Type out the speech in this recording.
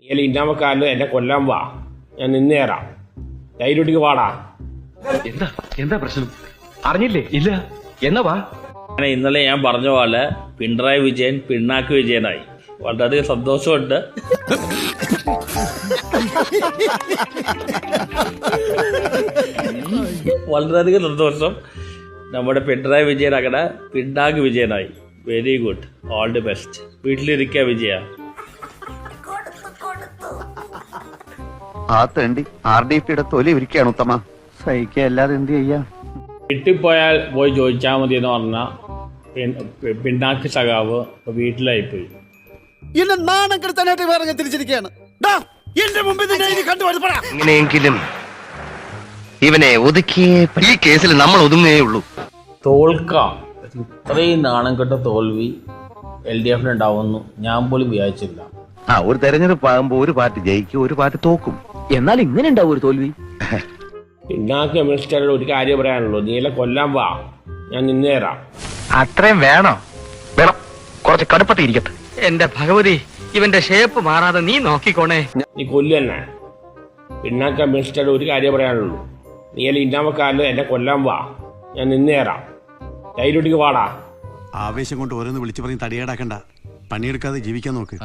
നീ ഇന്നാമക്കാലിൽ എന്നെ കൊല്ലാൻ വാ, ഞാൻ നിന്ന് തരാം. ധൈര്യട്ടിക്ക് വാടാ. എന്താ എന്താ പ്രശ്നം? അറിഞ്ഞില്ലേ? ഇല്ല. എന്നാ വാ. ഇന്നലെ ഞാൻ പറഞ്ഞ പോലെ പിണറായി വിജയൻ പിണ്ണാക്ക് വിജയനായി. വളരെയധികം സന്തോഷമുണ്ട്. വളരെയധികം സന്തോഷം. നമ്മുടെ പിണറായി വിജയൻ അങ്ങനെ പിണ്ണാക്ക് വിജയനായി. Very good, all the best. വീട്ടിലിരിക്കുക വിജയ. ആ തേണ്ടി RDPയുടെ തൊലി ഇരിക്കുകയാണ് ഉത്തമ. സഹിക്കുക അല്ലാതെ എന്ത് ചെയ്യാം? വീട്ടിൽ പോയാൽ പോയി ചോദിച്ചാൽ മതി എന്ന് പറഞ്ഞാൽ പിണ്ണാക്ക് സഖാവ് വീട്ടിലായിപ്പോയി. എന്നെ നാണം കെടുത്താനായിട്ട് വേറെ തിരിച്ചിരിക്കുകയാണ്. എന്റെ മുമ്പിൽ എങ്ങനെയെങ്കിലും ഇവനെ ഒതുക്കിയേ ഈ കേസിൽ നമ്മൾ ഒതുങ്ങേ ഉള്ളൂ. തോൽക്കാം. ഇത്രയും നാണം കെട്ട തോൽവി LDF ഉണ്ടാവുമെന്ന് ഞാൻ പോലും വിചാരിച്ചില്ല. ഒരു തെരഞ്ഞെടുപ്പ് ആകുമ്പോ ഒരു പാർട്ടി ജയിക്കും, ഒരു പാർട്ടി തോക്കും. എന്നാൽ ഇങ്ങനെ ഉണ്ടാവും ഒരു തോൽവി. പിണ്ണാക്ക് മിനിസ്റ്ററുടെ ഒരു കാര്യം പറയാനുള്ളൂ, നീലെ കൊല്ലാൻ വാ, ഞാൻ നിന്ന് തരാം. അത്രയും വേണോ? വേണം, കുറച്ച് കടുപ്പത്തിരിക്കട്ടെ. എന്റെ ഭഗവതി, ഇവന്റെ ഷേപ്പ് മാറാതെ നീ നോക്കിക്കോണേ. നീ കൊല്ലു തന്നെ. പിണ്ണാക്ക മിനിസ്റ്ററുടെ ഒരു കാര്യം പറയാനുള്ളൂ, നീല ഇന്നാമക്കാലിൽ എന്നെ കൊല്ലാൻ വാ, ഞാൻ നിന്ന് തരാം. ധൈര്യട്ടിക്ക് വാടാ. ആവേശം കൊണ്ട് ഓരോന്ന് വിളിച്ചു പറഞ്ഞ് തടിയേടാക്കണ്ട. പണിയെടുക്കാതെ ജീവിക്കാൻ നോക്ക്.